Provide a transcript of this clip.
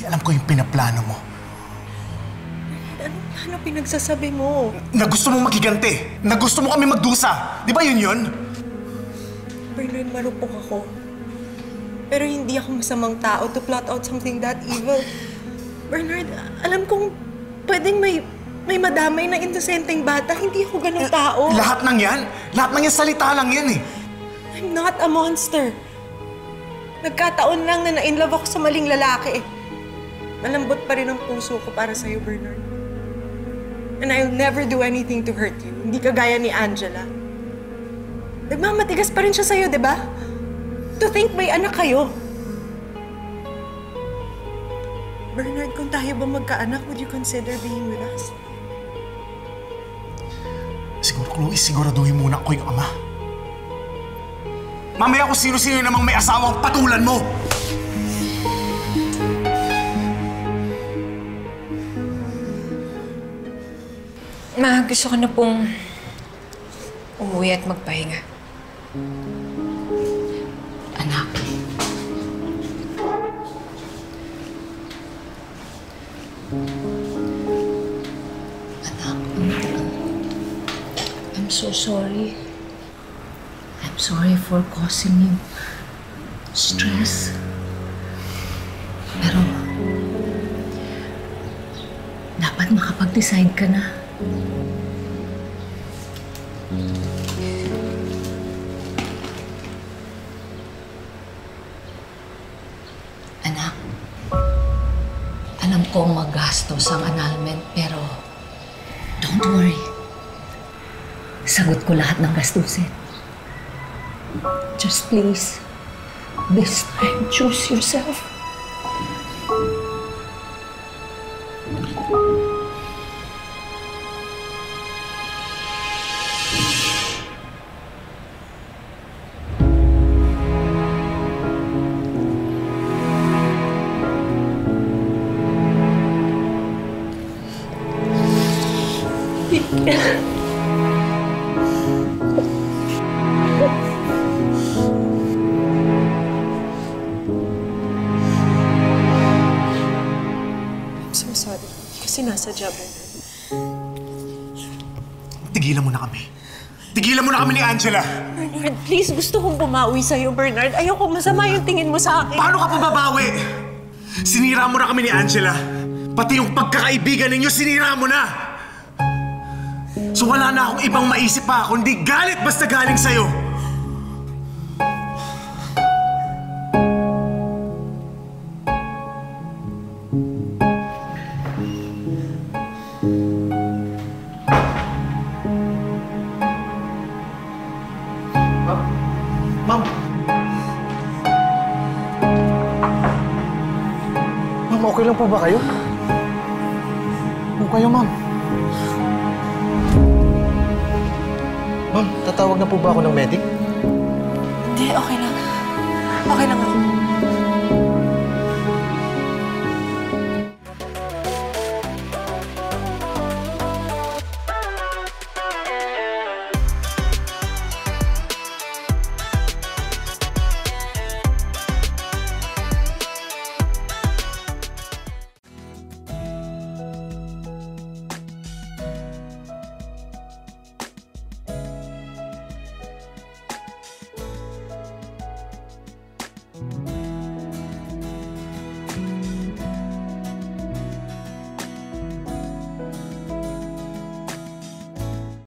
Kasi alam ko yung pinaplano mo. Ano pinagsasabi mo? Na gusto mong makiganti. Na gusto mo kami magdusa. Di ba yun? Bernard, marupok ako. Pero hindi ako masamang tao to plot out something that evil. Bernard, alam kong pwedeng may madamay na inosenteng bata. Hindi ako ganong tao. Lahat ng yan salita lang yan eh. I'm not a monster. Nagkataon lang na na-inlove ako sa maling lalaki. Malambot pa rin ang puso ko para sa'yo, Bernard. And I'll never do anything to hurt you. Hindi kagaya ni Angela. Nagmamatigas pa rin siya sa'yo, di ba? To think may anak kayo. Bernard, kung tayo ba magkaanak, would you consider being with us? Siguro, Chloe, siguraduhin muna ako yung ama. Mamaya kung sino-sino namang may asawang patulan mo! Ma, gusto ko na pong umuwi at magpahinga. Anak. Anak, I'm so sorry. I'm sorry for causing you stress. Pero dapat makapag-decide ka na. Anak, alam kong magastos ang annulment, pero don't worry. Sagot ko lahat ng gastusin. Just please, this time, choose yourself. I'm so sorry. Kasi sinasadya, Bernard. Tigilan mo na kami. Tigilan mo na kami ni Angela! Bernard, please, gusto kong bumawi sa'yo, Bernard. Ayoko masama yung tingin mo sa akin. Paano ka pababawi? Sinira mo na kami ni Angela. Pati yung pagkakaibigan ninyo, sinira mo na! So wala na akong ibang maisip pa, kundi galit basta galing sa'yo. Ma'am. Ma'am, okay lang po ba kayo? Kung kayo, ma'am. Ma'am, tatawag na po ba ako ng medic? Hindi, okay lang. Okay lang ako.